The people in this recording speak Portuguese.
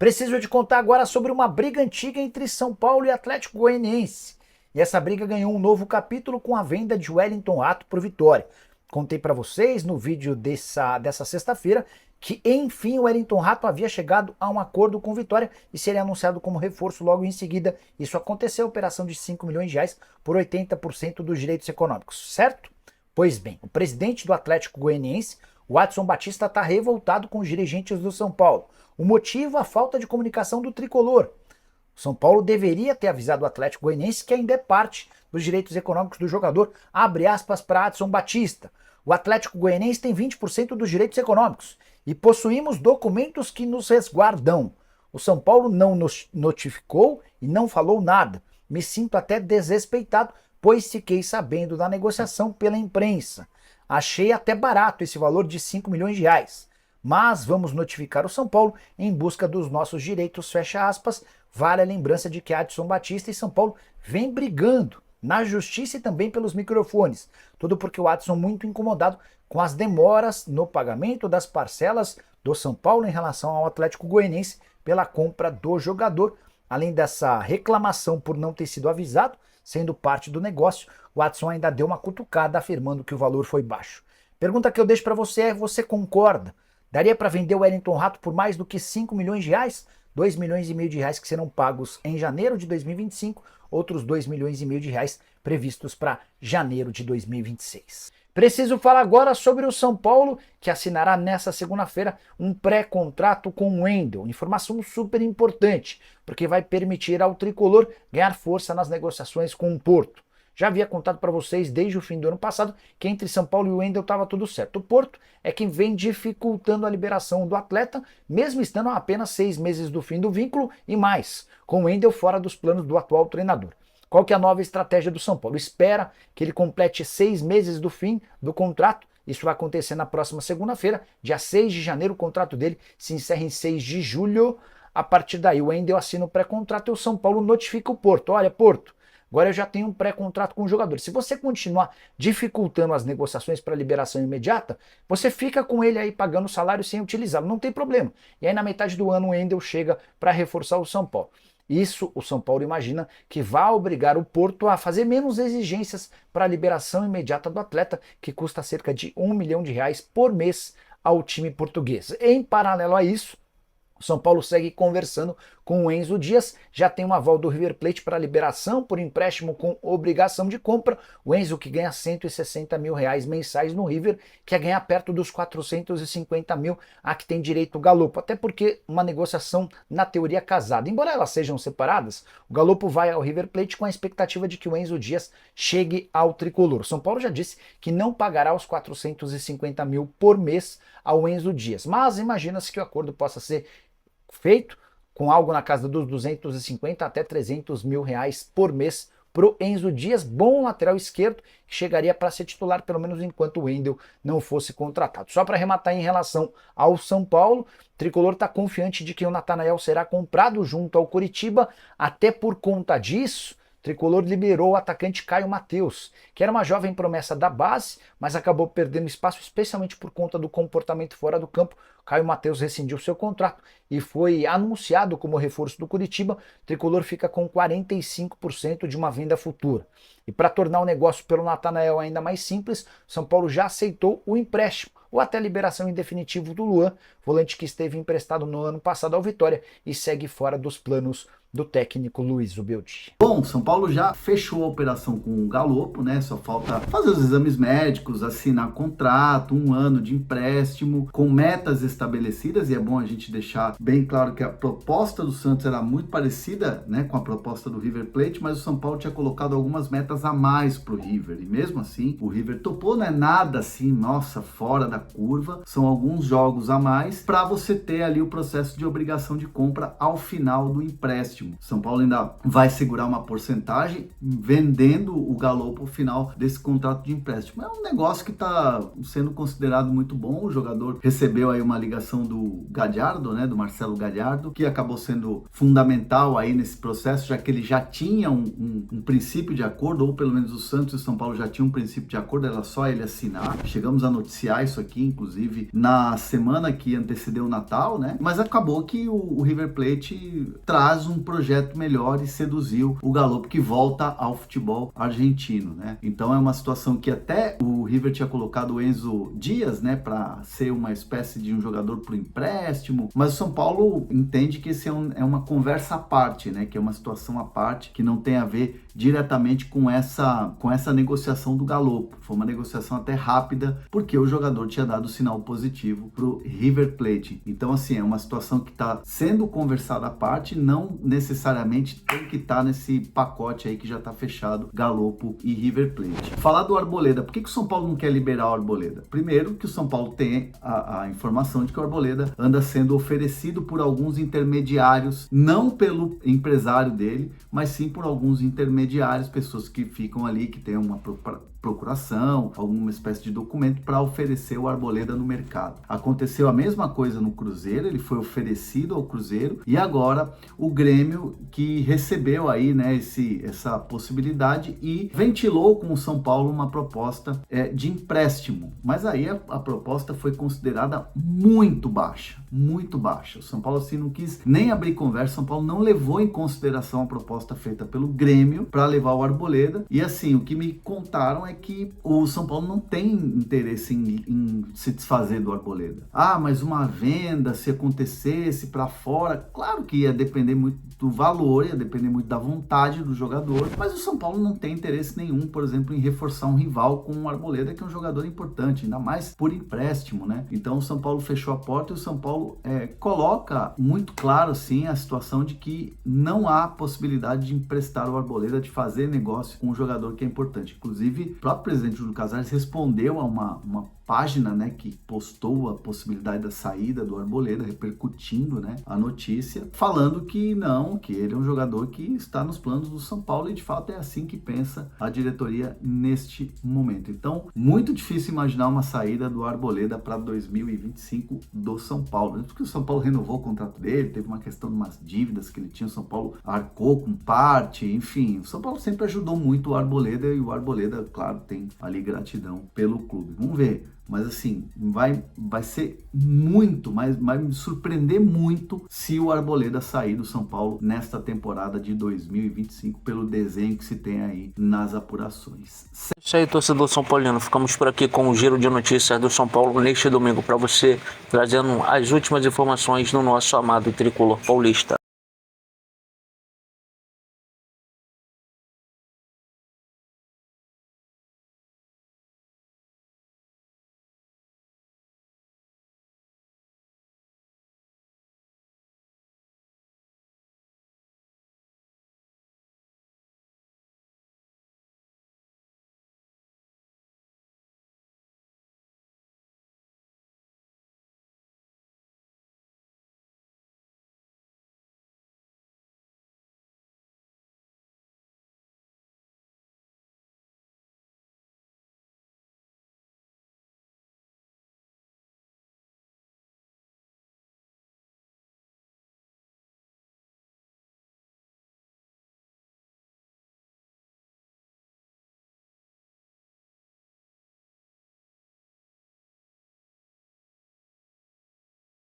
Preciso te contar agora sobre uma briga antiga entre São Paulo e Atlético Goianiense. E essa briga ganhou um novo capítulo com a venda de Wellington Rato por Vitória. Contei para vocês no vídeo dessa sexta-feira que, enfim, o Wellington Rato havia chegado a um acordo com Vitória e seria anunciado como reforço logo em seguida. Isso aconteceu, operação de 5 milhões de reais por 80% dos direitos econômicos, certo? Pois bem, o presidente do Atlético Goianiense, o Adson Batista, está revoltado com os dirigentes do São Paulo. O motivo, a falta de comunicação do tricolor. O São Paulo deveria ter avisado o Atlético Goianiense que ainda é parte dos direitos econômicos do jogador, abre aspas para Adson Batista. O Atlético Goianiense tem 20% dos direitos econômicos e possuímos documentos que nos resguardam. O São Paulo não nos notificou e não falou nada. Me sinto até desrespeitado, pois fiquei sabendo da negociação pela imprensa. Achei até barato esse valor de 5 milhões de reais. Mas vamos notificar o São Paulo em busca dos nossos direitos, fecha aspas. Vale a lembrança de que Adson Batista e São Paulo vêm brigando na justiça e também pelos microfones. Tudo porque o Adson muito incomodado com as demoras no pagamento das parcelas do São Paulo em relação ao Atlético Goianiense pela compra do jogador. Além dessa reclamação por não ter sido avisado, sendo parte do negócio, o Adson ainda deu uma cutucada afirmando que o valor foi baixo. Pergunta que eu deixo para você é: você concorda? Daria para vender o Wellington Rato por mais do que 5 milhões de reais? 2 milhões e meio de reais que serão pagos em janeiro de 2025, outros 2 milhões e meio de reais previstos para janeiro de 2026. Preciso falar agora sobre o São Paulo, que assinará nessa segunda-feira um pré-contrato com o Wendel. Informação super importante, porque vai permitir ao tricolor ganhar força nas negociações com o Porto. Já havia contado para vocês desde o fim do ano passado que entre São Paulo e o Wendel estava tudo certo. O Porto é quem vem dificultando a liberação do atleta, mesmo estando a apenas 6 meses do fim do vínculo e mais, com o Wendel fora dos planos do atual treinador. Qual que é a nova estratégia do São Paulo? Espera que ele complete 6 meses do fim do contrato. Isso vai acontecer na próxima segunda-feira, dia 6 de janeiro. O contrato dele se encerra em 6 de julho. A partir daí, o Wendel assina o pré-contrato e o São Paulo notifica o Porto. Olha, Porto, agora eu já tenho um pré-contrato com o jogador. Se você continuar dificultando as negociações para liberação imediata, você fica com ele aí pagando salário sem utilizá-lo, não tem problema. E aí na metade do ano o Wendel chega para reforçar o São Paulo. Isso o São Paulo imagina que vai obrigar o Porto a fazer menos exigências para a liberação imediata do atleta, que custa cerca de 1 milhão de reais por mês ao time português. Em paralelo a isso, o São Paulo segue conversando com o Enzo Dias, já tem um aval do River Plate para liberação por empréstimo com obrigação de compra. O Enzo, que ganha 160 mil reais mensais no River, quer ganhar perto dos 450 mil a que tem direito o Galopo, até porque uma negociação na teoria casada. Embora elas sejam separadas, o Galopo vai ao River Plate com a expectativa de que o Enzo Dias chegue ao tricolor. O São Paulo já disse que não pagará os 450 mil por mês ao Enzo Dias, mas imagina-se que o acordo possa ser feito com algo na casa dos 250 até 300 mil reais por mês para o Enzo Dias, bom lateral esquerdo, que chegaria para ser titular pelo menos enquanto o Wendel não fosse contratado. Só para arrematar em relação ao São Paulo, o tricolor está confiante de que o Natanael será comprado junto ao Coritiba. Até por conta disso, o tricolor liberou o atacante Caio Mateus, que era uma jovem promessa da base, mas acabou perdendo espaço, especialmente por conta do comportamento fora do campo. Caio Mateus rescindiu seu contrato e foi anunciado como reforço do Coritiba. O tricolor fica com 45% de uma venda futura. E para tornar o negócio pelo Natanael ainda mais simples, São Paulo já aceitou o empréstimo ou até a liberação em definitivo do Luan, volante que esteve emprestado no ano passado ao Vitória e segue fora dos planos do técnico Luiz Zubeldia. Bom, São Paulo já fechou a operação com o Galopo, né? Só falta fazer os exames médicos, assinar contrato, 1 ano de empréstimo, com metas estabelecidas, e é bom a gente deixar bem claro que a proposta do Santos era muito parecida, né, com a proposta do River Plate, mas o São Paulo tinha colocado algumas metas a mais pro River, e mesmo assim o River topou, não é nada assim, nossa, fora da curva, são alguns jogos a mais para você ter ali o processo de obrigação de compra ao final do empréstimo. São Paulo ainda vai segurar uma porcentagem vendendo o Galopo ao final desse contrato de empréstimo. É um negócio que está sendo considerado muito bom. O jogador recebeu aí uma ligação do Gallardo, né, do Marcelo Gallardo, que acabou sendo fundamental aí nesse processo, já que ele já tinha um princípio de acordo, ou pelo menos o Santos e o São Paulo já tinham um princípio de acordo, era só ele assinar. Chegamos a noticiar isso aqui, inclusive, na semana que anteceder o Natal, né? Mas acabou que o River Plate traz um projeto melhor e seduziu o Galopo, que volta ao futebol argentino, né? Então é uma situação que até o River tinha colocado o Enzo Dias, né, para ser uma espécie de um jogador por empréstimo, mas o São Paulo entende que esse é uma conversa à parte, né, que é uma situação à parte, que não tem a ver diretamente com essa negociação do Galopo. Foi uma negociação até rápida, porque o jogador tinha dado sinal positivo pro River Plate. Então, assim, é uma situação que está sendo conversada à parte, não necessariamente tem que estar nesse pacote aí que já está fechado, Galopo e River Plate. Falar do Arboleda, por que o São Paulo não quer liberar o Arboleda? Primeiro, que o São Paulo tem a informação de que o Arboleda anda sendo oferecido por alguns intermediários, não pelo empresário dele, mas sim por alguns intermediários, pessoas que ficam ali, que têm uma procuração, alguma espécie de documento para oferecer o Arboleda no mercado. Aconteceu a mesma coisa no Cruzeiro, ele foi oferecido ao Cruzeiro, e agora o Grêmio, que recebeu aí, né, essa possibilidade e ventilou com o São Paulo uma proposta de empréstimo, mas aí a proposta foi considerada muito baixa, muito baixa. O São Paulo assim não quis nem abrir conversa, o São Paulo não levou em consideração a proposta feita pelo Grêmio para levar o Arboleda, e assim, o que me contaram é que o São Paulo não tem interesse em se desfazer do Arboleda. Ah, mas uma venda, se acontecesse para fora, claro que ia depender muito do valor, ia depender muito da vontade do jogador, mas o São Paulo não tem interesse nenhum, por exemplo, em reforçar um rival com o Arboleda, que é um jogador importante, ainda mais por empréstimo, né? Então o São Paulo fechou a porta e o São Paulo coloca muito claro, sim, a situação de que não há possibilidade de emprestar o Arboleda, de fazer negócio com um jogador que é importante. Inclusive, o próprio presidente Júlio Casares respondeu a uma página, né, que postou a possibilidade da saída do Arboleda, repercutindo, né, a notícia, falando que não, que ele é um jogador que está nos planos do São Paulo, e de fato é assim que pensa a diretoria neste momento. Então, muito difícil imaginar uma saída do Arboleda para 2025 do São Paulo, porque o São Paulo renovou o contrato dele, teve uma questão de umas dívidas que ele tinha, o São Paulo arcou com parte, enfim, o São Paulo sempre ajudou muito o Arboleda, e o Arboleda, claro, tem ali gratidão pelo clube. Vamos ver. Mas assim, vai ser muito, mas vai me surpreender muito se o Arboleda sair do São Paulo nesta temporada de 2025, pelo desenho que se tem aí nas apurações. É isso aí, torcedor São Paulino. Ficamos por aqui com o giro de notícias do São Paulo neste domingo para você, trazendo as últimas informações do nosso amado tricolor paulista.